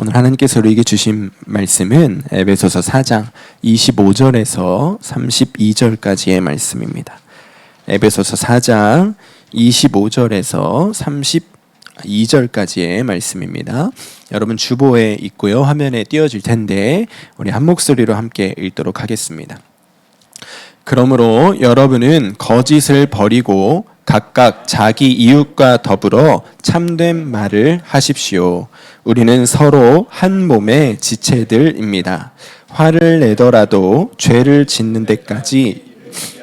오늘 하나님께서 우리에게 주신 말씀은 에베소서 4장 25절에서 32절까지의 말씀입니다. 에베소서 4장 25절에서 32절까지의 말씀입니다. 여러분 주보에 있고요. 화면에 띄워질 텐데 우리 한 목소리로 함께 읽도록 하겠습니다. 그러므로 여러분은 거짓을 버리고 각각 자기 이웃과 더불어 참된 말을 하십시오. 우리는 서로 한 몸의 지체들입니다. 화를 내더라도 죄를 짓는 데까지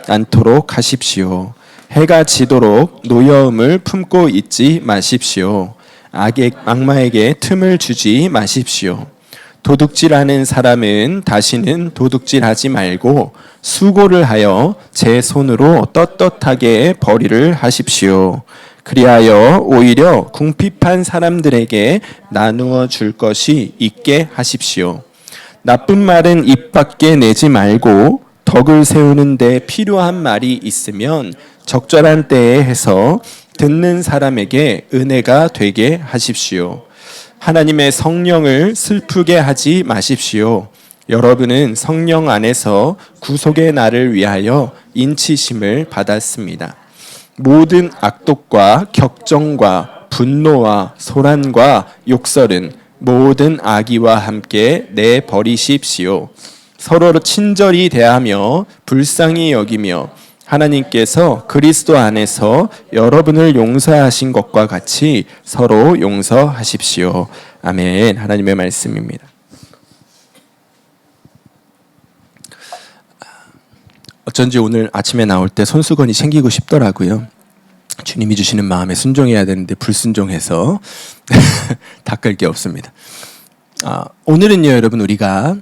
않도록 하십시오. 해가 지도록 노여움을 품고 있지 마십시오. 악마에게 틈을 주지 마십시오. 도둑질하는 사람은 다시는 도둑질하지 말고 수고를 하여 제 손으로 떳떳하게 벌이를 하십시오. 그리하여 오히려 궁핍한 사람들에게 나누어 줄 것이 있게 하십시오. 나쁜 말은 입 밖에 내지 말고 덕을 세우는 데 필요한 말이 있으면 적절한 때에 해서 듣는 사람에게 은혜가 되게 하십시오. 하나님의 성령을 슬프게 하지 마십시오. 여러분은 성령 안에서 구속의 날을 위하여 인치심을 받았습니다. 모든 악독과 격정과 분노와 소란과 욕설은 모든 악의와 함께 내버리십시오. 서로 친절히 대하며 불쌍히 여기며 하나님께서 그리스도 안에서 여러분을 용서하신 것과 같이 서로 용서하십시오. 아멘. 하나님의 말씀입니다. 어쩐지 오늘 아침에 나올 때 손수건이 챙기고 싶더라고요. 주님이 주시는 마음에 순종해야 되는데 불순종해서 닦을 게 없습니다. 오늘은요, 여러분, 우리가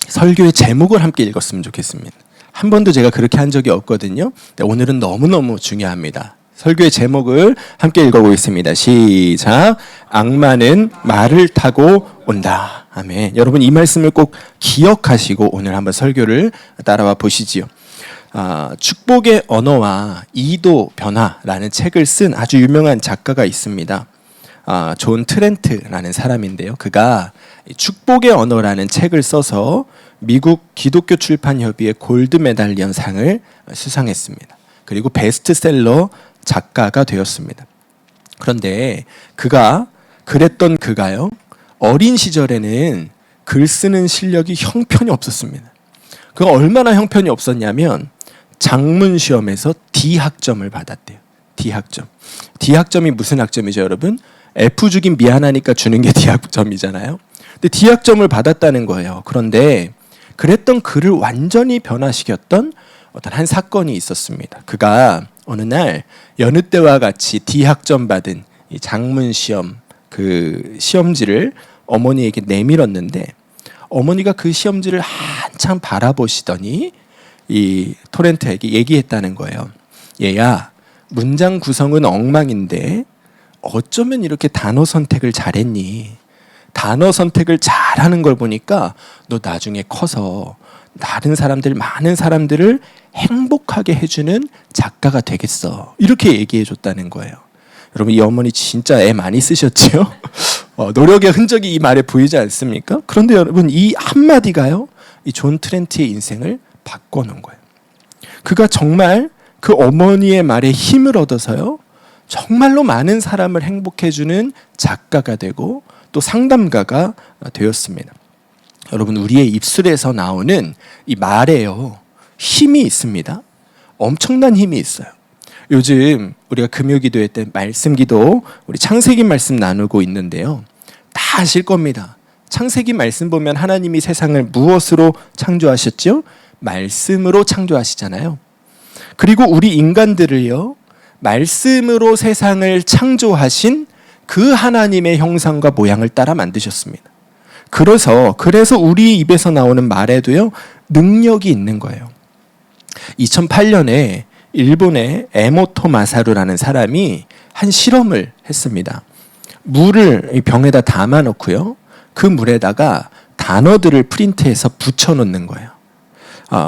설교의 제목을 함께 읽었으면 좋겠습니다. 한 번도 제가 그렇게 한 적이 없거든요. 오늘은 너무너무 중요합니다. 설교의 제목을 함께 읽어보겠습니다. 시작. 악마는 말을 타고 온다. 아멘. 여러분 이 말씀을 꼭 기억하시고 오늘 한번 설교를 따라와 보시지요. 축복의 언어와 이도 변화라는 책을 쓴 아주 유명한 작가가 있습니다. 존 트렌트라는 사람인데요. 그가 축복의 언어라는 책을 써서 미국 기독교 출판협의회 골드 메달리언 상을 수상했습니다. 그리고 베스트셀러 작가가 되었습니다. 그런데 그가요, 어린 시절에는 글 쓰는 실력이 형편이 없었습니다. 그가 얼마나 형편이 없었냐면 장문 시험에서 D학점을 받았대요. D학점. D학점이 무슨 학점이죠, 여러분? F 주긴 미안하니까 주는 게 D학점이잖아요. 근데 D학점을 받았다는 거예요. 그런데 그랬던 그를 완전히 변화시켰던 어떤 한 사건이 있었습니다. 그가 어느 날 여느 때와 같이 D학점 받은 이 장문 시험 그 시험지를 어머니에게 내밀었는데 어머니가 그 시험지를 한참 바라보시더니 이 토렌트에게 얘기했다는 거예요. 얘야, 문장 구성은 엉망인데 어쩌면 이렇게 단어 선택을 잘했니? 단어 선택을 잘하는 걸 보니까 너 나중에 커서 많은 사람들을 행복하게 해주는 작가가 되겠어. 이렇게 얘기해 줬다는 거예요. 여러분 이 어머니 진짜 애 많이 쓰셨죠? 노력의 흔적이 이 말에 보이지 않습니까? 그런데 여러분 이 한마디가요, 이 존 트렌트의 인생을 바꿔놓은 거예요. 그가 정말 그 어머니의 말에 힘을 얻어서요, 정말로 많은 사람을 행복해주는 작가가 되고 또 상담가가 되었습니다. 여러분 우리의 입술에서 나오는 이 말에요, 힘이 있습니다. 엄청난 힘이 있어요. 요즘 우리가 금요기도회 때 말씀기도 우리 창세기 말씀 나누고 있는데요. 다 아실 겁니다. 창세기 말씀 보면 하나님이 세상을 무엇으로 창조하셨죠? 말씀으로 창조하시잖아요. 그리고 우리 인간들을요, 말씀으로 세상을 창조하신 그 하나님의 형상과 모양을 따라 만드셨습니다. 그래서 우리 입에서 나오는 말에도요, 능력이 있는 거예요. 2008년에 일본의 에모토 마사루라는 사람이 한 실험을 했습니다. 물을 병에다 담아 놓고요, 그 물에다가 단어들을 프린트해서 붙여 놓는 거예요.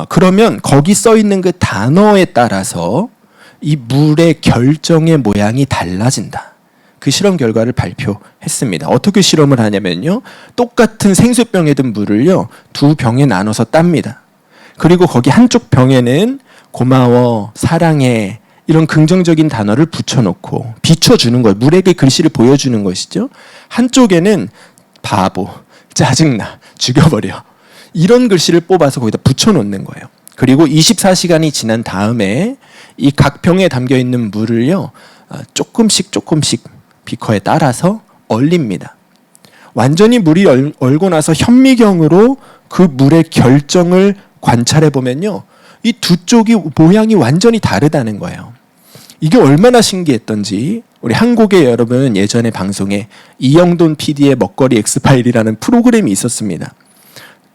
그러면 거기 써 있는 그 단어에 따라서 이 물의 결정의 모양이 달라진다. 그 실험 결과를 발표했습니다. 어떻게 실험을 하냐면요. 똑같은 생수병에 든 물을요. 두 병에 나눠서 땁니다. 그리고 거기 한쪽 병에는 고마워, 사랑해 이런 긍정적인 단어를 붙여놓고 비춰주는 거예요. 물에게 글씨를 보여주는 것이죠. 한쪽에는 바보, 짜증나, 죽여버려 이런 글씨를 뽑아서 거기다 붙여놓는 거예요. 그리고 24시간이 지난 다음에 이 각 병에 담겨있는 물을요. 조금씩 비커에 따라서 얼립니다. 완전히 물이 얼고 나서 현미경으로 그 물의 결정을 관찰해 보면요. 이 두 쪽이 모양이 완전히 다르다는 거예요. 이게 얼마나 신기했던지 우리 한국의 여러분 예전에 방송에 이영돈 PD의 먹거리 엑스파일이라는 프로그램이 있었습니다.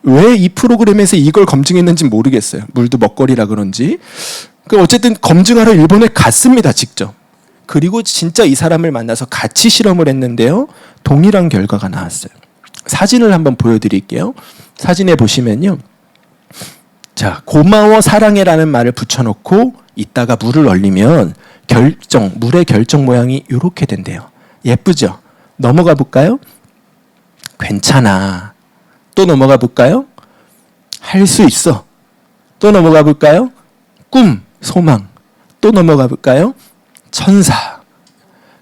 왜 이 프로그램에서 이걸 검증했는지 모르겠어요. 물도 먹거리라 그런지. 어쨌든 검증하러 일본에 갔습니다. 직접. 그리고 진짜 이 사람을 만나서 같이 실험을 했는데요. 동일한 결과가 나왔어요. 사진을 한번 보여드릴게요. 사진에 보시면요. 자, 고마워 사랑해라는 말을 붙여놓고 이따가 물을 얼리면 물의 결정 모양이 이렇게 된대요. 예쁘죠? 넘어가 볼까요? 괜찮아. 또 넘어가 볼까요? 할 수 있어. 또 넘어가 볼까요? 꿈, 소망. 또 넘어가 볼까요? 천사.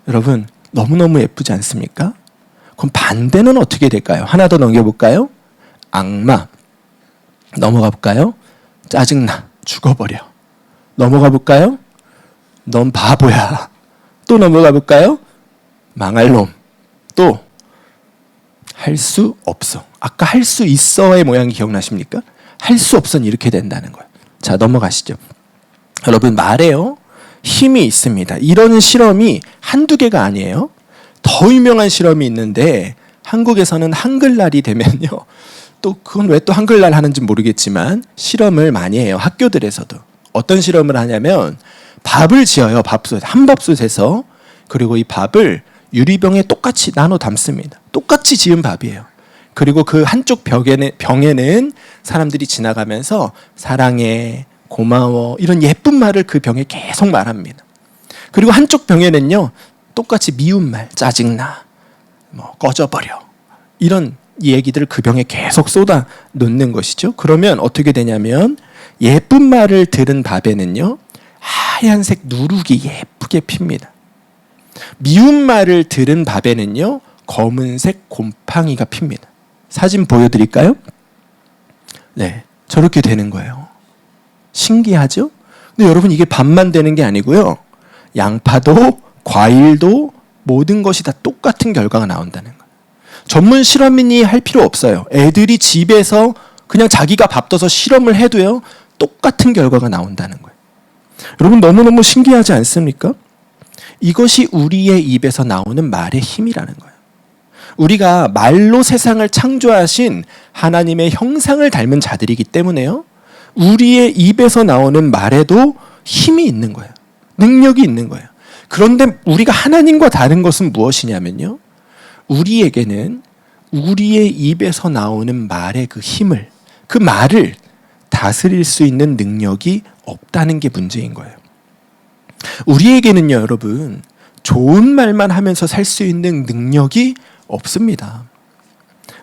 여러분 너무너무 예쁘지 않습니까? 그럼 반대는 어떻게 될까요? 하나 더 넘겨볼까요? 악마. 넘어가 볼까요? 짜증나. 죽어버려. 넘어가 볼까요? 넌 바보야. 또 넘어가 볼까요? 망할 놈. 또 할 수 없어. 아까 할 수 있어의 모양이 기억나십니까? 할 수 없어는 이렇게 된다는 거예요. 자, 넘어가시죠. 여러분 말에요. 힘이 있습니다. 이런 실험이 한두 개가 아니에요. 더 유명한 실험이 있는데 한국에서는 한글날이 되면요. 또 그건 왜 또 한글날 하는지 모르겠지만 실험을 많이 해요. 학교들에서도. 어떤 실험을 하냐면 밥을 지어요. 한 밥솥에서. 그리고 이 밥을 유리병에 똑같이 나눠 담습니다. 똑같이 지은 밥이에요. 그리고 그 한쪽 병에는 사람들이 지나가면서 사랑해, 고마워 이런 예쁜 말을 그 병에 계속 말합니다. 그리고 한쪽 병에는요. 똑같이 미운 말, 짜증나, 꺼져버려 이런 얘기들을 그 병에 계속 쏟아 놓는 것이죠. 그러면 어떻게 되냐면 예쁜 말을 들은 밥에는요. 하얀색 누룩이 예쁘게 핍니다. 미운 말을 들은 밥에는요. 검은색 곰팡이가 핍니다. 사진 보여드릴까요? 네, 저렇게 되는 거예요. 신기하죠? 근데 여러분 이게 밥만 되는 게 아니고요. 양파도 과일도 모든 것이 다 똑같은 결과가 나온다는 거예요. 전문 실험인이 할 필요 없어요. 애들이 집에서 그냥 자기가 밥 떠서 실험을 해도요. 똑같은 결과가 나온다는 거예요. 여러분 너무너무 신기하지 않습니까? 이것이 우리의 입에서 나오는 말의 힘이라는 거예요. 우리가 말로 세상을 창조하신 하나님의 형상을 닮은 자들이기 때문에요. 우리의 입에서 나오는 말에도 힘이 있는 거예요. 능력이 있는 거예요. 그런데 우리가 하나님과 다른 것은 무엇이냐면요. 우리에게는 우리의 입에서 나오는 말의 그 힘을, 그 말을 다스릴 수 있는 능력이 없다는 게 문제인 거예요. 우리에게는요, 여러분, 좋은 말만 하면서 살 수 있는 능력이 없습니다.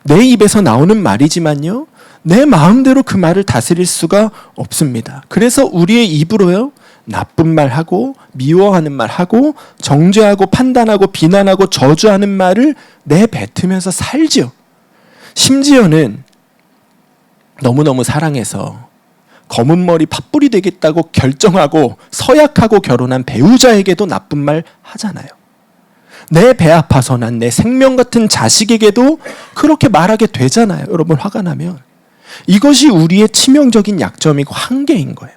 내 입에서 나오는 말이지만요, 내 마음대로 그 말을 다스릴 수가 없습니다. 그래서 우리의 입으로요, 나쁜 말 하고, 미워하는 말 하고, 정죄하고, 판단하고, 비난하고, 저주하는 말을 내뱉으면서 살죠. 심지어는 너무너무 사랑해서 검은 머리 팥불이 되겠다고 결정하고 서약하고 결혼한 배우자에게도 나쁜 말 하잖아요. 내 배 아파서 난 내 생명 같은 자식에게도 그렇게 말하게 되잖아요. 여러분 화가 나면. 이것이 우리의 치명적인 약점이고 한계인 거예요.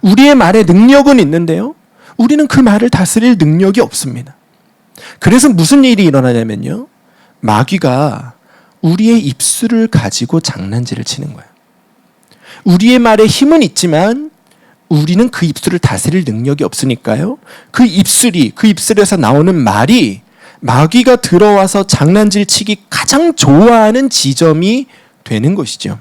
우리의 말에 능력은 있는데요. 우리는 그 말을 다스릴 능력이 없습니다. 그래서 무슨 일이 일어나냐면요. 마귀가 우리의 입술을 가지고 장난질을 치는 거예요. 우리의 말에 힘은 있지만 우리는 그 입술을 다스릴 능력이 없으니까요. 그 입술에서 나오는 말이 마귀가 들어와서 장난질 치기 가장 좋아하는 지점이 되는 것이죠.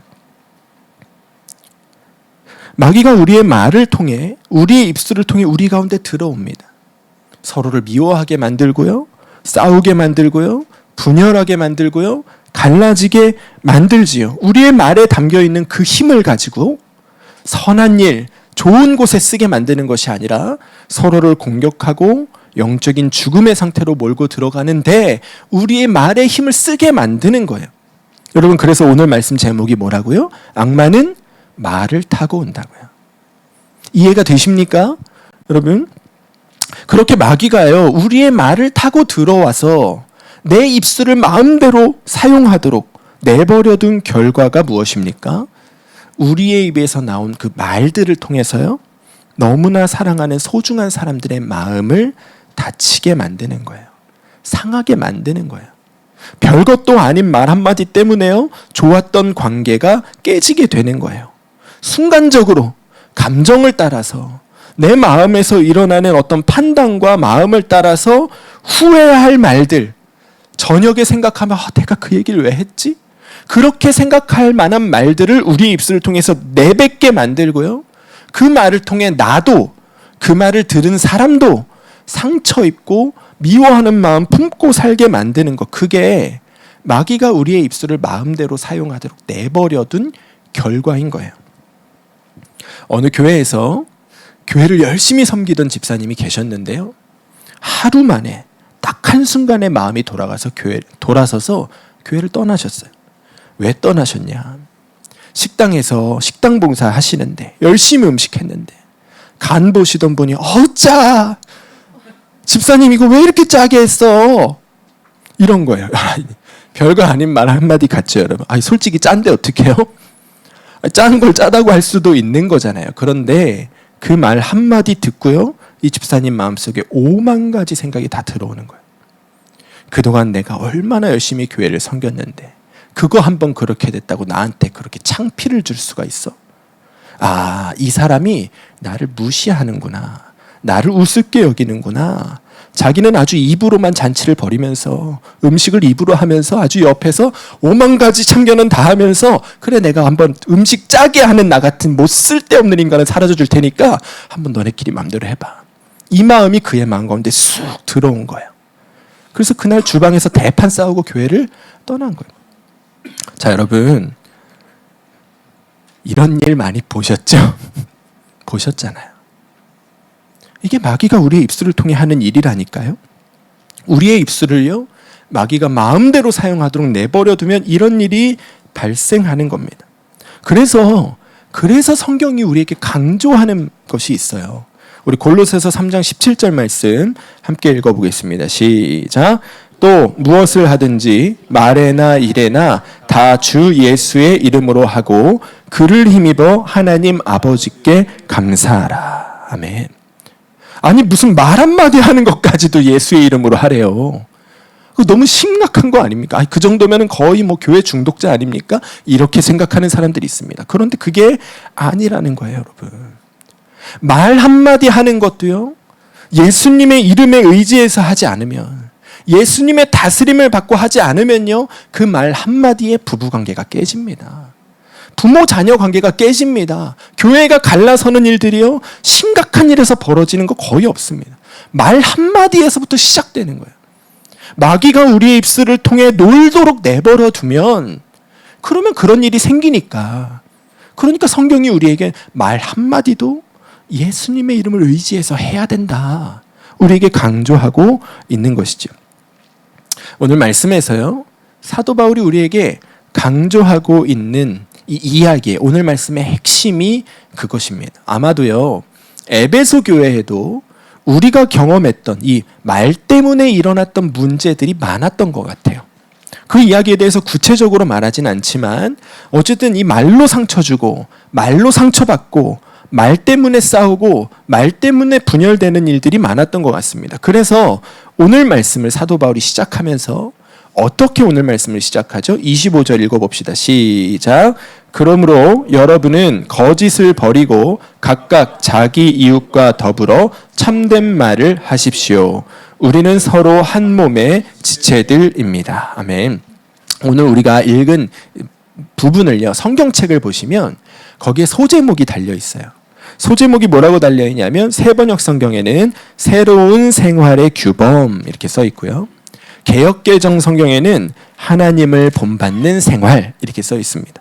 마귀가 우리의 말을 통해, 우리의 입술을 통해 우리 가운데 들어옵니다. 서로를 미워하게 만들고요. 싸우게 만들고요, 분열하게 만들고요, 갈라지게 만들지요. 우리의 말에 담겨 있는 그 힘을 가지고 선한 일, 좋은 곳에 쓰게 만드는 것이 아니라 서로를 공격하고 영적인 죽음의 상태로 몰고 들어가는데 우리의 말의 힘을 쓰게 만드는 거예요. 여러분, 그래서 오늘 말씀 제목이 뭐라고요? 악마는 말을 타고 온다고요. 이해가 되십니까? 여러분, 그렇게 마귀가요, 우리의 말을 타고 들어와서 내 입술을 마음대로 사용하도록 내버려둔 결과가 무엇입니까? 우리의 입에서 나온 그 말들을 통해서요, 너무나 사랑하는 소중한 사람들의 마음을 다치게 만드는 거예요. 상하게 만드는 거예요. 별것도 아닌 말 한마디 때문에요, 좋았던 관계가 깨지게 되는 거예요. 순간적으로 감정을 따라서 내 마음에서 일어나는 어떤 판단과 마음을 따라서 후회할 말들, 저녁에 생각하면 내가 그 얘기를 왜 했지? 그렇게 생각할 만한 말들을 우리 입술을 통해서 내뱉게 만들고요, 그 말을 통해 나도, 그 말을 들은 사람도 상처 입고 미워하는 마음 품고 살게 만드는 것, 그게 마귀가 우리의 입술을 마음대로 사용하도록 내버려둔 결과인 거예요. 어느 교회에서 교회를 열심히 섬기던 집사님이 계셨는데요, 하루 만에 딱 한순간에 마음이 돌아서서 교회를 떠나셨어요. 왜 떠나셨냐? 식당에서 식당 봉사 하시는데 열심히 음식했는데 간 보시던 분이 짜! 집사님 이거 왜 이렇게 짜게 했어? 이런 거예요. 별거 아닌 말 한마디 같죠, 여러분. 솔직히 짠데 어떡해요? 짠 걸 짜다고 할 수도 있는 거잖아요. 그런데 그 말 한마디 듣고요, 이 집사님 마음속에 5만 가지 생각이 다 들어오는 거예요. 그동안 내가 얼마나 열심히 교회를 섬겼는데 그거 한번 그렇게 됐다고 나한테 그렇게 창피를 줄 수가 있어? 이 사람이 나를 무시하는구나. 나를 우습게 여기는구나. 자기는 아주 입으로만 잔치를 벌이면서 음식을 입으로 하면서 아주 옆에서 5만 가지 참견은 다 하면서 그래 내가 한번 음식 짜게 하는 나 같은 못 쓸데없는 인간은 사라져 줄 테니까 한번 너네끼리 마음대로 해봐. 이 마음이 그의 마음 가운데 쑥 들어온 거예요. 그래서 그날 주방에서 대판 싸우고 교회를 떠난 거예요. 자, 여러분, 이런 일 많이 보셨죠? 보셨잖아요. 이게 마귀가 우리의 입술을 통해 하는 일이라니까요. 우리의 입술을요, 마귀가 마음대로 사용하도록 내버려두면 이런 일이 발생하는 겁니다. 그래서 성경이 우리에게 강조하는 것이 있어요. 우리 골로새서 3장 17절 말씀 함께 읽어보겠습니다. 시작. 또 무엇을 하든지 말에나 일에나 다 주 예수의 이름으로 하고 그를 힘입어 하나님 아버지께 감사하라. 아멘. 아니 무슨 말 한마디 하는 것까지도 예수의 이름으로 하래요. 너무 심각한 거 아닙니까? 그 정도면 거의 교회 중독자 아닙니까? 이렇게 생각하는 사람들이 있습니다. 그런데 그게 아니라는 거예요, 여러분. 말 한마디 하는 것도요, 예수님의 이름에 의지해서 하지 않으면, 예수님의 다스림을 받고 하지 않으면요, 그 말 한마디에 부부관계가 깨집니다. 부모 자녀 관계가 깨집니다. 교회가 갈라서는 일들이요, 심각한 일에서 벌어지는 거 거의 없습니다. 말 한마디에서부터 시작되는 거예요. 마귀가 우리의 입술을 통해 놀도록 내버려 두면 그러면 그런 일이 생기니까, 그러니까 성경이 우리에게 말 한마디도 예수님의 이름을 의지해서 해야 된다, 우리에게 강조하고 있는 것이죠. 오늘 말씀에서요, 사도 바울이 우리에게 강조하고 있는 이 이야기의 오늘 말씀의 핵심이 그것입니다. 아마도요, 에베소 교회에도 우리가 경험했던 이 말 때문에 일어났던 문제들이 많았던 것 같아요. 그 이야기에 대해서 구체적으로 말하진 않지만 어쨌든 이 말로 상처 주고 말로 상처받고 말 때문에 싸우고 말 때문에 분열되는 일들이 많았던 것 같습니다. 그래서 오늘 말씀을 사도 바울이 시작하면서 어떻게 오늘 말씀을 시작하죠? 25절 읽어봅시다. 시작. 그러므로 여러분은 거짓을 버리고 각각 자기 이웃과 더불어 참된 말을 하십시오. 우리는 서로 한 몸의 지체들입니다. 아멘. 오늘 우리가 읽은 부분을요, 성경책을 보시면 거기에 소제목이 달려 있어요. 소제목이 뭐라고 달려 있냐면 새 번역 성경에는 새로운 생활의 규범 이렇게 써 있고요. 개역개정 성경에는 하나님을 본받는 생활 이렇게 써 있습니다.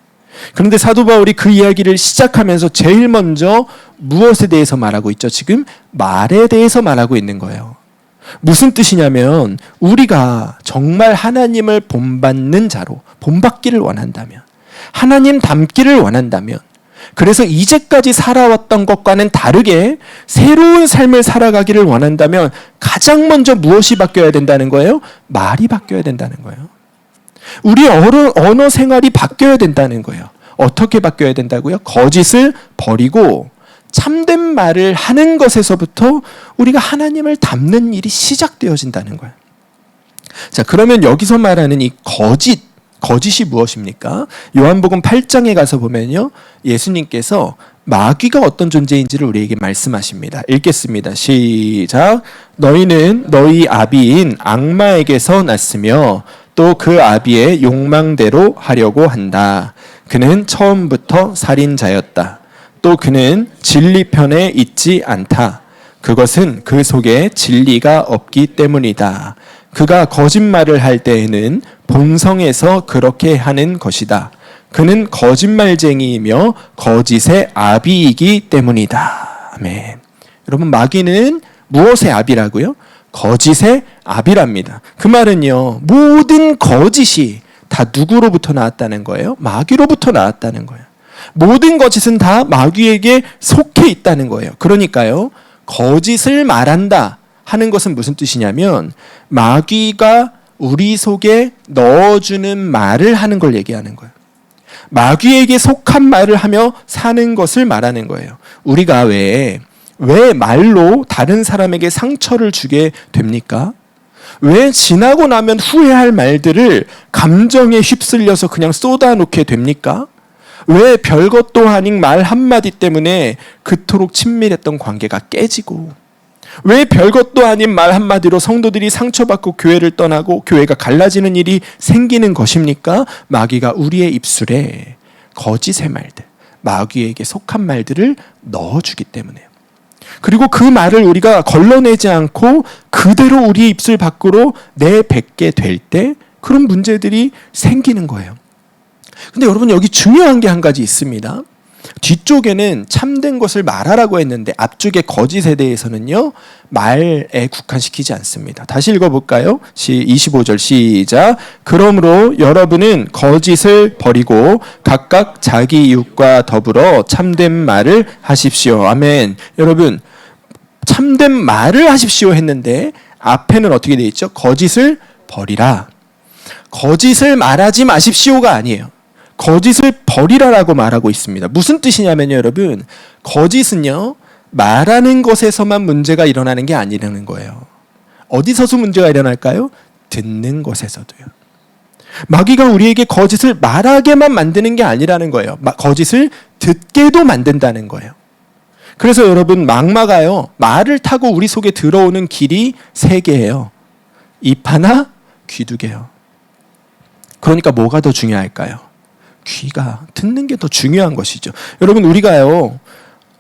그런데 사도 바울이 그 이야기를 시작하면서 제일 먼저 무엇에 대해서 말하고 있죠? 지금 말에 대해서 말하고 있는 거예요. 무슨 뜻이냐면 우리가 정말 하나님을 본받는 자로 본받기를 원한다면, 하나님 닮기를 원한다면, 그래서 이제까지 살아왔던 것과는 다르게 새로운 삶을 살아가기를 원한다면 가장 먼저 무엇이 바뀌어야 된다는 거예요? 말이 바뀌어야 된다는 거예요. 우리 언어 생활이 바뀌어야 된다는 거예요. 어떻게 바뀌어야 된다고요? 거짓을 버리고 참된 말을 하는 것에서부터 우리가 하나님을 닮는 일이 시작되어진다는 거예요. 자, 그러면 여기서 말하는 이 거짓이 무엇입니까? 요한복음 8장에 가서 보면요, 예수님께서 마귀가 어떤 존재인지를 우리에게 말씀하십니다. 읽겠습니다. 시작. 너희는 너희 아비인 악마에게서 났으며 또 그 아비의 욕망대로 하려고 한다. 그는 처음부터 살인자였다. 또 그는 진리 편에 있지 않다. 그것은 그 속에 진리가 없기 때문이다. 그가 거짓말을 할 때에는 본성에서 그렇게 하는 것이다. 그는 거짓말쟁이이며 거짓의 아비이기 때문이다. 아멘. 여러분, 마귀는 무엇의 아비라고요? 거짓의 아비랍니다. 그 말은요, 모든 거짓이 다 누구로부터 나왔다는 거예요? 마귀로부터 나왔다는 거예요. 모든 거짓은 다 마귀에게 속해 있다는 거예요. 그러니까요, 거짓을 말한다 하는 것은 무슨 뜻이냐면 마귀가 우리 속에 넣어주는 말을 하는 걸 얘기하는 거예요. 마귀에게 속한 말을 하며 사는 것을 말하는 거예요. 우리가 왜 말로 다른 사람에게 상처를 주게 됩니까? 왜 지나고 나면 후회할 말들을 감정에 휩쓸려서 그냥 쏟아놓게 됩니까? 왜 별것도 아닌 말 한마디 때문에 그토록 친밀했던 관계가 깨지고, 왜 별것도 아닌 말 한마디로 성도들이 상처받고 교회를 떠나고 교회가 갈라지는 일이 생기는 것입니까? 마귀가 우리의 입술에 거짓의 말들, 마귀에게 속한 말들을 넣어주기 때문에요. 그리고 그 말을 우리가 걸러내지 않고 그대로 우리의 입술 밖으로 내뱉게 될 때 그런 문제들이 생기는 거예요. 근데 여러분, 여기 중요한 게 한 가지 있습니다. 뒤쪽에는 참된 것을 말하라고 했는데 앞쪽의 거짓에 대해서는요, 말에 국한시키지 않습니다. 다시 읽어볼까요? 25절 시작. 그러므로 여러분은 거짓을 버리고 각각 자기 이웃과 더불어 참된 말을 하십시오. 아멘. 여러분, 참된 말을 하십시오 했는데 앞에는 어떻게 되어 있죠? 거짓을 버리라. 거짓을 말하지 마십시오가 아니에요. 거짓을 버리라라고 말하고 있습니다. 무슨 뜻이냐면요, 여러분, 거짓은요, 말하는 것에서만 문제가 일어나는 게 아니라는 거예요. 어디서도 문제가 일어날까요? 듣는 것에서도요. 마귀가 우리에게 거짓을 말하게만 만드는 게 아니라는 거예요. 거짓을 듣게도 만든다는 거예요. 그래서 여러분, 망마가요, 말을 타고 우리 속에 들어오는 길이 3개예요. 입 하나, 귀 2개요. 그러니까 뭐가 더 중요할까요? 귀가, 듣는 게 더 중요한 것이죠. 여러분, 우리가요,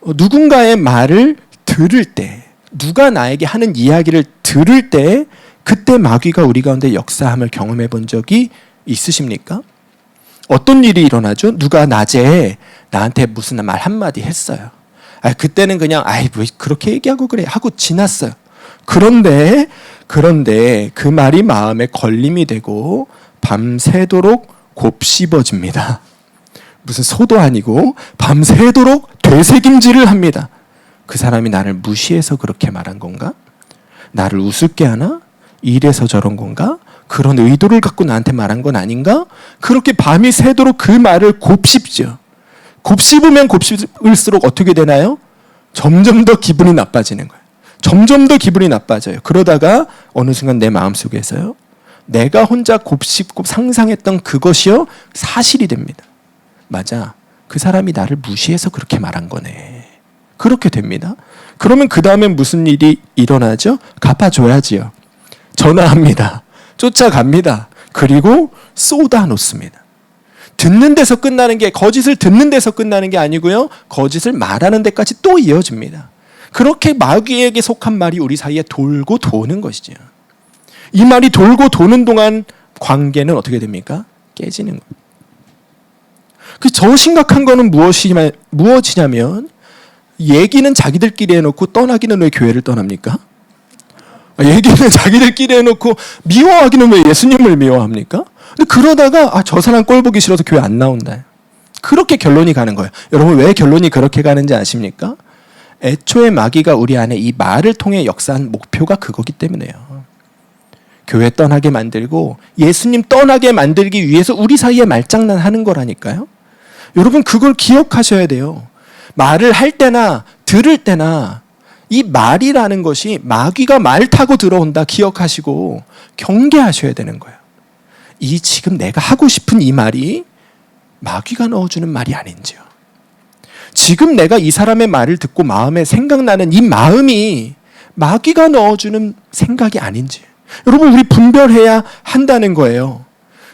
누군가의 말을 들을 때, 누가 나에게 하는 이야기를 들을 때, 그때 마귀가 우리 가운데 역사함을 경험해 본 적이 있으십니까? 어떤 일이 일어나죠? 누가 낮에 나한테 무슨 말 한마디 했어요. 그때는 그냥 왜 그렇게 얘기하고 그래 하고 지났어요. 그런데 그 말이 마음에 걸림이 되고 밤새도록 곱씹어집니다. 무슨 소도 아니고 밤새도록 되새김질을 합니다. 그 사람이 나를 무시해서 그렇게 말한 건가? 나를 우습게 하나? 이래서 저런 건가? 그런 의도를 갖고 나한테 말한 건 아닌가? 그렇게 밤이 새도록 그 말을 곱씹죠. 곱씹으면 곱씹을수록 어떻게 되나요? 점점 더 기분이 나빠지는 거예요. 점점 더 기분이 나빠져요. 그러다가 어느 순간 내 마음속에서요, 내가 혼자 곱씹고 상상했던 그것이요, 사실이 됩니다. 맞아, 그 사람이 나를 무시해서 그렇게 말한 거네. 그렇게 됩니다. 그러면 그 다음엔 무슨 일이 일어나죠? 갚아줘야지요. 전화합니다. 쫓아갑니다. 그리고 쏟아놓습니다. 듣는 데서 끝나는 게, 거짓을 듣는 데서 끝나는 게 아니고요, 거짓을 말하는 데까지 또 이어집니다. 그렇게 마귀에게 속한 말이 우리 사이에 돌고 도는 것이죠. 이 말이 돌고 도는 동안 관계는 어떻게 됩니까? 깨지는 거예요. 저 심각한 거는 무엇이냐면 얘기는 자기들끼리 해놓고 떠나기는 왜 교회를 떠납니까? 얘기는 자기들끼리 해놓고 미워하기는 왜 예수님을 미워합니까? 근데 그러다가 저 사람 꼴 보기 싫어서 교회 안 나온다. 그렇게 결론이 가는 거예요. 여러분 왜 결론이 그렇게 가는지 아십니까? 애초에 마귀가 우리 안에 이 말을 통해 역사한 목표가 그거기 때문에요. 교회 떠나게 만들고 예수님 떠나게 만들기 위해서 우리 사이에 말장난하는 거라니까요. 여러분 그걸 기억하셔야 돼요. 말을 할 때나 들을 때나 이 말이라는 것이 마귀가 말 타고 들어온다 기억하시고 경계하셔야 되는 거예요. 이 지금 내가 하고 싶은 이 말이 마귀가 넣어주는 말이 아닌지요. 지금 내가 이 사람의 말을 듣고 마음에 생각나는 이 마음이 마귀가 넣어주는 생각이 아닌지. 여러분 우리 분별해야 한다는 거예요.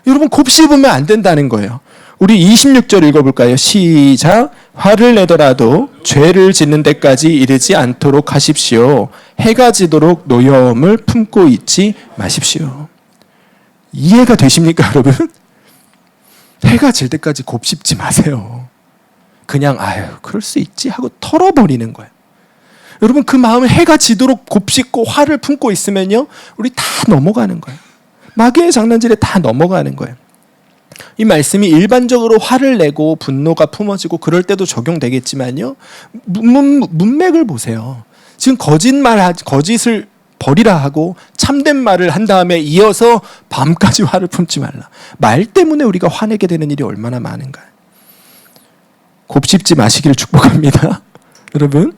여러분 곱씹으면 안 된다는 거예요. 우리 26절 읽어볼까요? 시작. 화를 내더라도 죄를 짓는 데까지 이르지 않도록 하십시오. 해가 지도록 노여움을 품고 있지 마십시오. 이해가 되십니까 여러분? 해가 질 때까지 곱씹지 마세요. 그냥 그럴 수 있지 하고 털어버리는 거예요. 여러분 그 마음을 해가 지도록 곱씹고 화를 품고 있으면요 우리 다 넘어가는 거예요. 마귀의 장난질에 다 넘어가는 거예요. 이 말씀이 일반적으로 화를 내고 분노가 품어지고 그럴 때도 적용되겠지만요. 문맥을 보세요. 지금 거짓을 버리라 하고 참된 말을 한 다음에 이어서 밤까지 화를 품지 말라. 말 때문에 우리가 화내게 되는 일이 얼마나 많은가요? 곱씹지 마시기를 축복합니다. 여러분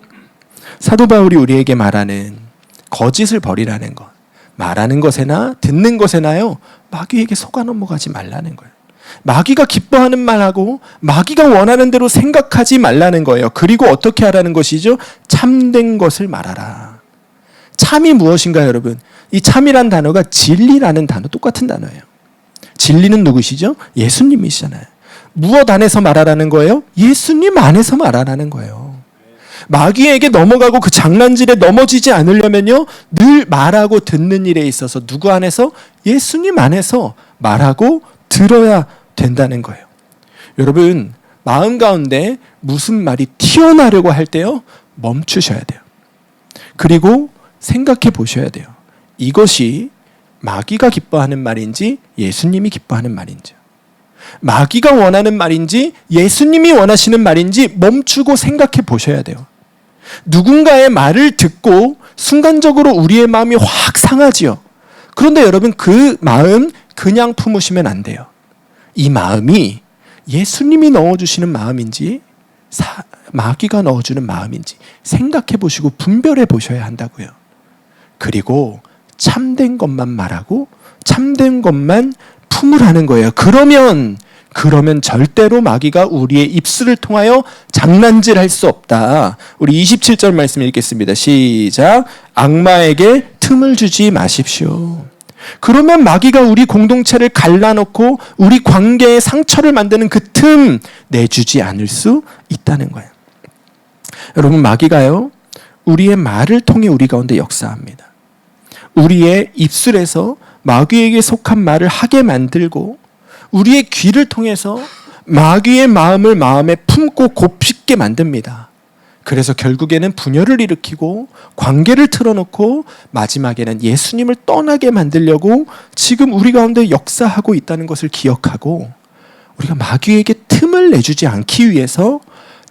사도 바울이 우리에게 말하는 거짓을 버리라는 것, 말하는 것에나 듣는 것에나요 마귀에게 속아 넘어가지 말라는 거예요. 마귀가 기뻐하는 말하고 마귀가 원하는 대로 생각하지 말라는 거예요. 그리고 어떻게 하라는 것이죠? 참된 것을 말하라. 참이 무엇인가요, 여러분? 이 참이란 단어가 진리라는 단어 똑같은 단어예요. 진리는 누구시죠? 예수님이시잖아요. 무엇 안에서 말하라는 거예요? 예수님 안에서 말하라는 거예요. 마귀에게 넘어가고 그 장난질에 넘어지지 않으려면요 늘 말하고 듣는 일에 있어서 누구 안에서? 예수님 안에서 말하고 들어야 된다는 거예요. 여러분 마음 가운데 무슨 말이 튀어나오려고 할 때요 멈추셔야 돼요. 그리고 생각해 보셔야 돼요. 이것이 마귀가 기뻐하는 말인지 예수님이 기뻐하는 말인지, 마귀가 원하는 말인지 예수님이 원하시는 말인지 멈추고 생각해 보셔야 돼요. 누군가의 말을 듣고 순간적으로 우리의 마음이 확 상하지요. 그런데 여러분 그 마음 그냥 품으시면 안 돼요. 이 마음이 예수님이 넣어주시는 마음인지 마귀가 넣어주는 마음인지 생각해 보시고 분별해 보셔야 한다고요. 그리고 참된 것만 말하고 참된 것만 품으라는 거예요. 그러면 절대로 마귀가 우리의 입술을 통하여 장난질할 수 없다. 우리 27절 말씀 읽겠습니다. 시작. 악마에게 틈을 주지 마십시오. 그러면 마귀가 우리 공동체를 갈라놓고 우리 관계에 상처를 만드는 그 틈 내주지 않을 수 있다는 거예요. 여러분 마귀가요 우리의 말을 통해 우리 가운데 역사합니다. 우리의 입술에서 마귀에게 속한 말을 하게 만들고 우리의 귀를 통해서 마귀의 마음을 마음에 품고 곱씹게 만듭니다. 그래서 결국에는 분열을 일으키고 관계를 틀어놓고 마지막에는 예수님을 떠나게 만들려고 지금 우리 가운데 역사하고 있다는 것을 기억하고 우리가 마귀에게 틈을 내주지 않기 위해서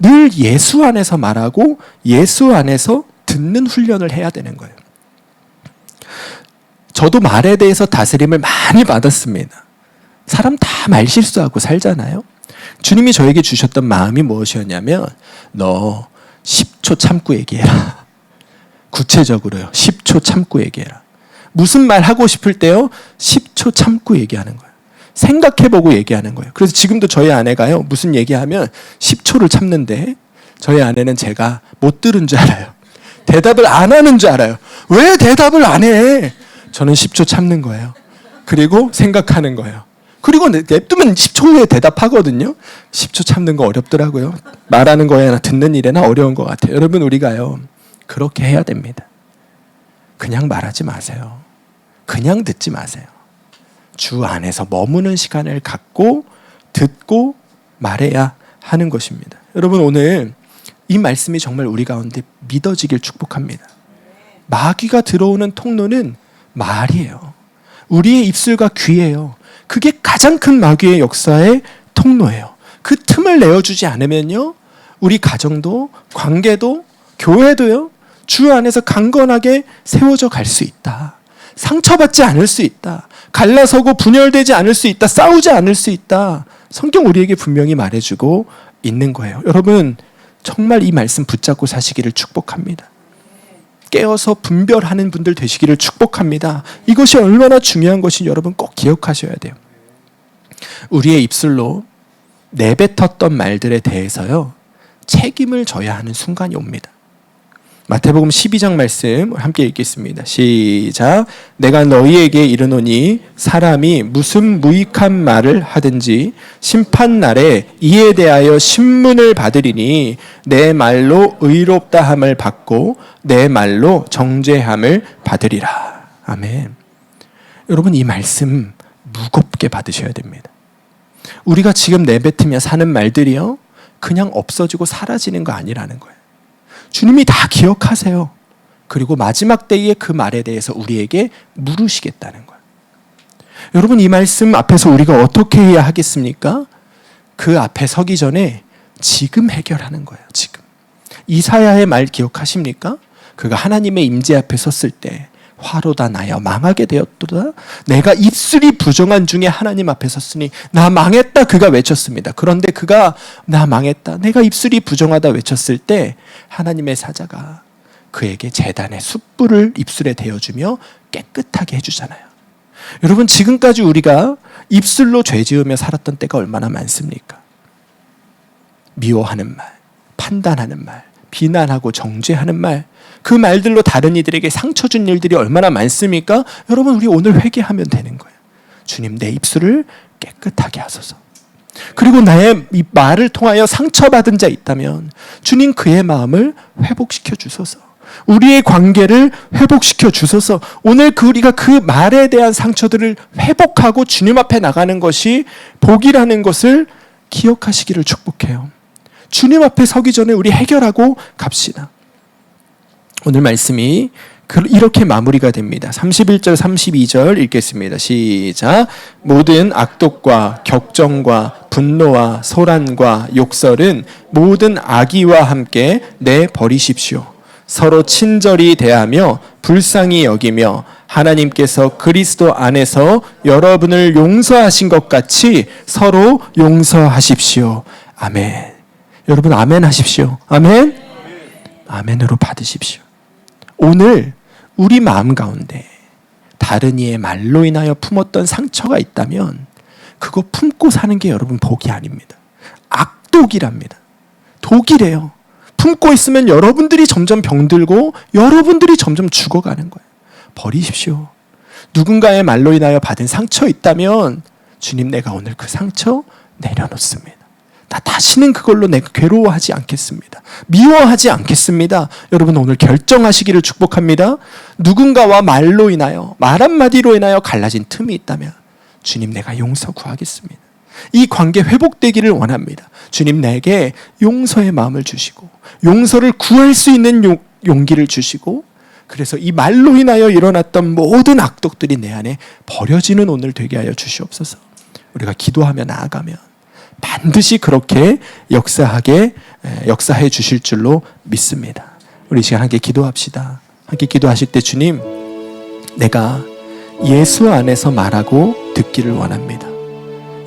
늘 예수 안에서 말하고 예수 안에서 듣는 훈련을 해야 되는 거예요. 저도 말에 대해서 다스림을 많이 받았습니다. 사람 다 말 실수하고 살잖아요. 주님이 저에게 주셨던 마음이 무엇이었냐면 너 10초 참고 얘기해라. 구체적으로요. 10초 참고 얘기해라. 무슨 말 하고 싶을 때요. 10초 참고 얘기하는 거예요. 생각해보고 얘기하는 거예요. 그래서 지금도 저희 아내가요. 무슨 얘기하면 10초를 참는데 저희 아내는 제가 못 들은 줄 알아요. 대답을 안 하는 줄 알아요. 왜 대답을 안 해? 저는 10초 참는 거예요. 그리고 생각하는 거예요. 그리고 냅두면 10초 후에 대답하거든요. 10초 참는 거 어렵더라고요. 말하는 거에나 듣는 일에나 어려운 것 같아요. 여러분 우리가요. 그렇게 해야 됩니다. 그냥 말하지 마세요. 그냥 듣지 마세요. 주 안에서 머무는 시간을 갖고 듣고 말해야 하는 것입니다. 여러분, 오늘 이 말씀이 정말 우리 가운데 믿어지길 축복합니다. 마귀가 들어오는 통로는 말이에요. 우리의 입술과 귀예요. 그게 가장 큰 마귀의 역사의 통로예요. 그 틈을 내어주지 않으면요, 우리 가정도, 관계도, 교회도요, 주 안에서 강건하게 세워져 갈 수 있다. 상처받지 않을 수 있다. 갈라서고 분열되지 않을 수 있다. 싸우지 않을 수 있다. 성경 우리에게 분명히 말해주고 있는 거예요. 여러분, 정말 이 말씀 붙잡고 사시기를 축복합니다. 깨어서 분별하는 분들 되시기를 축복합니다. 이것이 얼마나 중요한 것인지 여러분 꼭 기억하셔야 돼요. 우리의 입술로 내뱉었던 말들에 대해서요, 책임을 져야 하는 순간이 옵니다. 마태복음 12장 말씀 함께 읽겠습니다. 시작. 내가 너희에게 이르노니 사람이 무슨 무익한 말을 하든지 심판날에 이에 대하여 신문을 받으리니 내 말로 의롭다함을 받고 내 말로 정죄함을 받으리라. 아멘. 여러분, 이 말씀 무겁게 받으셔야 됩니다. 우리가 지금 내뱉으며 사는 말들이요, 그냥 없어지고 사라지는 거 아니라는 거예요. 주님이 다 기억하세요. 그리고 마지막 때에 그 말에 대해서 우리에게 물으시겠다는 거예요. 여러분, 이 말씀 앞에서 우리가 어떻게 해야 하겠습니까? 그 앞에 서기 전에 지금 해결하는 거예요. 지금. 이사야의 말 기억하십니까? 그가 하나님의 임재 앞에 섰을 때 화로다 나여 망하게 되었도다. 내가 입술이 부정한 중에 하나님 앞에 섰으니 나 망했다, 그가 외쳤습니다. 그런데 그가 나 망했다, 내가 입술이 부정하다 외쳤을 때 하나님의 사자가 그에게 제단의 숯불을 입술에 대어주며 깨끗하게 해주잖아요. 여러분, 지금까지 우리가 입술로 죄 지으며 살았던 때가 얼마나 많습니까? 미워하는 말, 판단하는 말, 비난하고 정죄하는 말, 그 말들로 다른 이들에게 상처 준 일들이 얼마나 많습니까? 여러분, 우리 오늘 회개하면 되는 거예요. 주님, 내 입술을 깨끗하게 하소서. 그리고 나의 이 말을 통하여 상처받은 자 있다면 주님, 그의 마음을 회복시켜 주소서. 우리의 관계를 회복시켜 주소서. 오늘 우리가 그 말에 대한 상처들을 회복하고 주님 앞에 나가는 것이 복이라는 것을 기억하시기를 축복해요. 주님 앞에 서기 전에 우리 해결하고 갑시다. 오늘 말씀이 이렇게 마무리가 됩니다. 31절 32절 읽겠습니다. 시작. 모든 악독과 격정과 분노와 소란과 욕설은 모든 악의와 함께 내버리십시오. 서로 친절히 대하며 불쌍히 여기며 하나님께서 그리스도 안에서 여러분을 용서하신 것 같이 서로 용서하십시오. 아멘. 여러분, 아멘 하십시오. 아멘. 아멘으로 받으십시오. 오늘 우리 마음 가운데 다른 이의 말로 인하여 품었던 상처가 있다면 그거 품고 사는 게 여러분 복이 아닙니다. 악독이랍니다. 독이래요. 품고 있으면 여러분들이 점점 병들고 여러분들이 점점 죽어가는 거예요. 버리십시오. 누군가의 말로 인하여 받은 상처 있다면 주님, 내가 오늘 그 상처 내려놓습니다. 나 다시는 그걸로 내가 괴로워하지 않겠습니다. 미워하지 않겠습니다. 여러분, 오늘 결정하시기를 축복합니다. 누군가와 말로 인하여, 말 한마디로 인하여 갈라진 틈이 있다면 주님, 내가 용서 구하겠습니다. 이 관계 회복되기를 원합니다. 주님, 내게 용서의 마음을 주시고 용서를 구할 수 있는 용기를 주시고, 그래서 이 말로 인하여 일어났던 모든 악독들이 내 안에 버려지는 오늘 되게 하여 주시옵소서. 우리가 기도하며 나아가면 반드시 그렇게 역사해 주실 줄로 믿습니다. 우리 시간 함께 기도합시다. 함께 기도하실 때 주님, 내가 예수 안에서 말하고 듣기를 원합니다.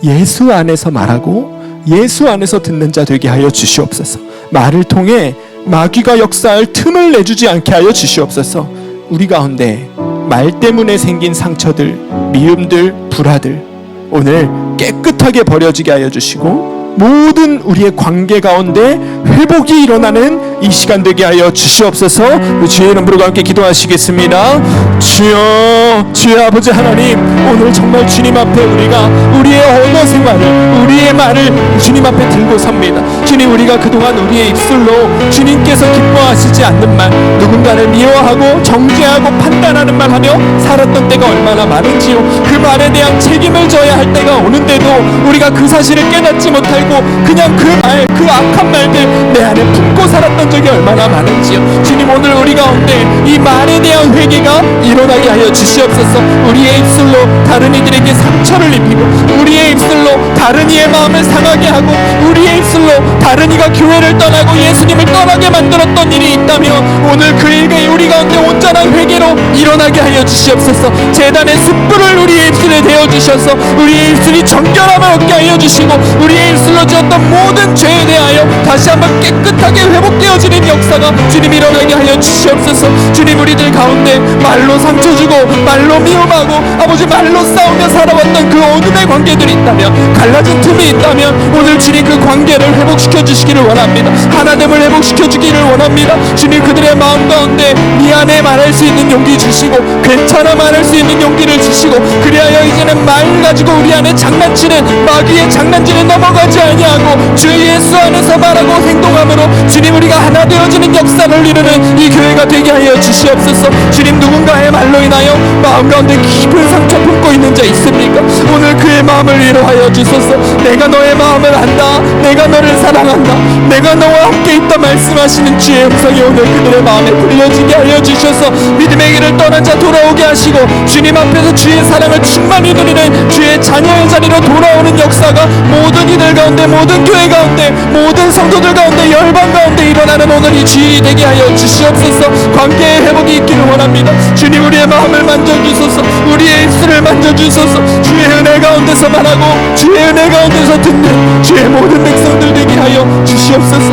예수 안에서 말하고 예수 안에서 듣는 자 되게 하여 주시옵소서. 말을 통해 마귀가 역사할 틈을 내주지 않게 하여 주시옵소서. 우리 가운데 말 때문에 생긴 상처들, 미움들, 불화들 오늘 깨끗하게 버려지게 하여 주시고, 모든 우리의 관계 가운데 회복이 일어나는 이 시간 되게 하여 주시옵소서. 주의 이름으로 함께 기도하시겠습니다. 주여, 주의 아버지 하나님, 오늘 정말 주님 앞에 우리가 우리의 언어 생활을, 우리의 말을 주님 앞에 들고 섭니다. 주님, 우리가 그동안 우리의 입술로 주님께서 기뻐하시지 않는 말, 누군가를 미워하고 정죄하고 판단하는 말 하며 살았던 때가 얼마나 많은지요. 그 말에 대한 책임을 져야 할 때가 오는데도 우리가 그 사실을 깨닫지 못하고 그냥 그 말, 그 악한 말들 내 안에 품고 살았던 적이 얼마나 많은지요. 주님, 오늘 우리 가운데 이 말에 대한 회개가 일어나게 하여 주시옵소서. 우리의 입술로 다른 이들에게 상처를 입히고, 우리의 입술로 다른 이의 마음을 상하게 하고, 우리의 입술로 다른 이가 교회를 떠나고 예수님을 떠나게 만들었던 일이 있다면 오늘 그 일이 우리 가운데 온전한 회개로 일어나게 하여 주시옵소서. 제단의 숯불을 우리의 입술에 대어주셔서 우리의 입술이 정결함을 얻게 하여 주시고, 우리의 입술로 지었던 모든 죄에 대하여 다시 한번 깨끗하게 회복되어지는 역사가 주님 일어나게 하여 주시옵소서. 주님, 우리들 가운데 말로 상처 주고 말로 미움하고 아버지 말로 싸우며 살아왔던 그 어둠의 관계들이 있다면, 갈라진 틈이 있다면 오늘 주님 그 관계를 회복시켜 주시기를 원합니다. 하나됨을 회복시켜 주기를 원합니다. 주님, 그들의 마음 가운데 미안해 말할 수 있는 용기 주시고, 괜찮아 말할 수 있는 용기를 주시고, 그리하여 이제는 말 가지고 우리 안에 장난치는 마귀의 장난질에 넘어가지 아니하고 주 예수 안에서 말하고 행동함으로 주님, 우리가 하나 되어지는 역사를 이루는 이 교회가 되게 하여 주시옵소서. 주님, 누군가의 말로 인하여 마음 가운데 깊은 상처 품고 있는 자 있습니까? 오늘 그의 마음을 위로하여 주소서. 내가 너의 마음을 안다, 내가 너를 사랑한다, 내가 너와 함께 있다 말씀하시는 주의 음성이 오늘 그들의 마음에 들려지게 하여 주셔서 믿음의 길을 떠난 자 돌아오게 하시고, 주님 앞에서 주의 사랑을 충만히 누리는 주의 자녀의 자리로 돌아오는 역사가 모든 이들 가운데, 모든 교회 가운데, 모든 성도들 가운데, 열방 가운데 일어나는 오늘 이 주일이 되게 하여 주시옵소서. 관계의 회복이 있기를 원합니다. 주님, 우리의 마음을 만져주소서. 우리의 입술을 만져주소서. 주의 은혜 가운데서 말하고 주의 은혜 가운데서 듣는 주의 모든 백성들 되게 하여 주시옵소서.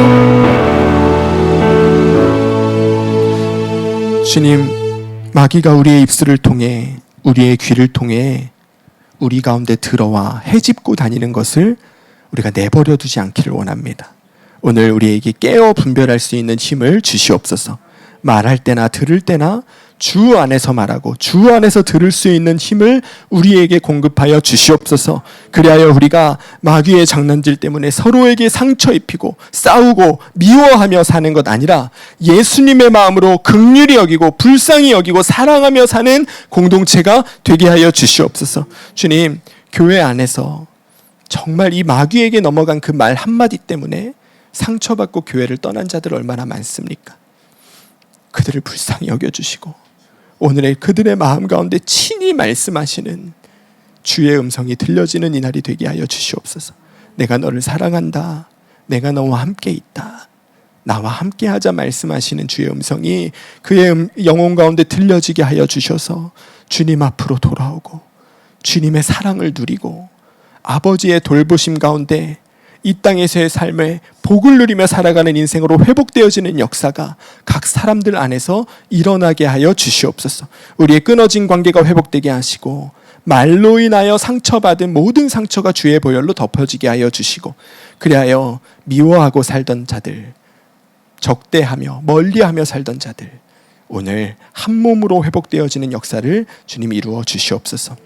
주님, 마귀가 우리의 입술을 통해, 우리의 귀를 통해 우리 가운데 들어와 헤집고 다니는 것을 우리가 내버려 두지 않기를 원합니다. 오늘 우리에게 깨어 분별할 수 있는 힘을 주시옵소서. 말할 때나 들을 때나 주 안에서 말하고 주 안에서 들을 수 있는 힘을 우리에게 공급하여 주시옵소서. 그리하여 우리가 마귀의 장난질 때문에 서로에게 상처 입히고 싸우고 미워하며 사는 것 아니라 예수님의 마음으로 긍휼히 여기고 불쌍히 여기고 사랑하며 사는 공동체가 되게 하여 주시옵소서. 주님, 교회 안에서 정말 이 마귀에게 넘어간 그 말 한마디 때문에 상처받고 교회를 떠난 자들 얼마나 많습니까? 그들을 불쌍히 여겨주시고 오늘의 그들의 마음 가운데 친히 말씀하시는 주의 음성이 들려지는 이날이 되게 하여 주시옵소서. 내가 너를 사랑한다, 내가 너와 함께 있다, 나와 함께 하자 말씀하시는 주의 음성이 그의 영혼 가운데 들려지게 하여 주셔서 주님 앞으로 돌아오고 주님의 사랑을 누리고 아버지의 돌보심 가운데 이 땅에서의 삶에 복을 누리며 살아가는 인생으로 회복되어지는 역사가 각 사람들 안에서 일어나게 하여 주시옵소서. 우리의 끊어진 관계가 회복되게 하시고 말로 인하여 상처받은 모든 상처가 주의 보혈로 덮어지게 하여 주시고, 그리하여 미워하고 살던 자들, 적대하며 멀리하며 살던 자들 오늘 한 몸으로 회복되어지는 역사를 주님 이루어 주시옵소서.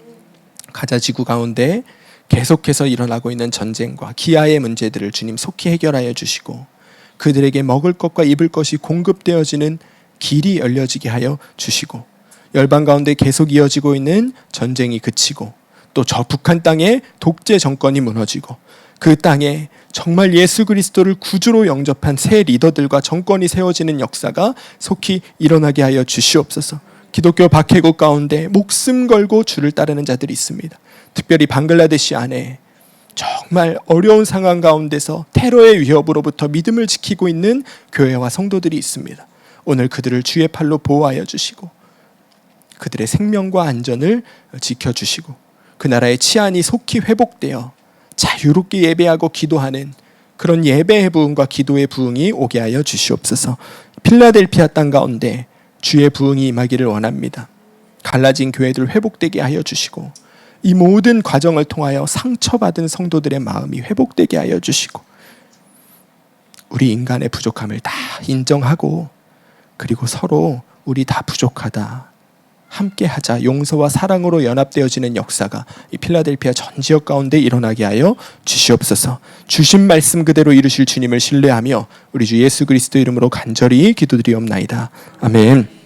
가자 지구 가운데 계속해서 일어나고 있는 전쟁과 기아의 문제들을 주님 속히 해결하여 주시고 그들에게 먹을 것과 입을 것이 공급되어지는 길이 열려지게 하여 주시고, 열방 가운데 계속 이어지고 있는 전쟁이 그치고 또 저 북한 땅에 독재 정권이 무너지고 그 땅에 정말 예수 그리스도를 구주로 영접한 새 리더들과 정권이 세워지는 역사가 속히 일어나게 하여 주시옵소서. 기독교 박해국 가운데 목숨 걸고 주를 따르는 자들이 있습니다. 특별히 방글라데시 안에 정말 어려운 상황 가운데서 테러의 위협으로부터 믿음을 지키고 있는 교회와 성도들이 있습니다. 오늘 그들을 주의 팔로 보호하여 주시고 그들의 생명과 안전을 지켜주시고 그 나라의 치안이 속히 회복되어 자유롭게 예배하고 기도하는 그런 예배의 부흥과 기도의 부흥이 오게 하여 주시옵소서. 필라델피아 땅 가운데 주의 부흥이 임하기를 원합니다. 갈라진 교회들 회복되게 하여 주시고 이 모든 과정을 통하여 상처받은 성도들의 마음이 회복되게 하여 주시고 우리 인간의 부족함을 다 인정하고 그리고 서로 우리 다 부족하다, 함께하자, 용서와 사랑으로 연합되어지는 역사가 이 필라델피아 전 지역 가운데 일어나게 하여 주시옵소서. 주신 말씀 그대로 이루실 주님을 신뢰하며 우리 주 예수 그리스도 이름으로 간절히 기도드리옵나이다. 아멘.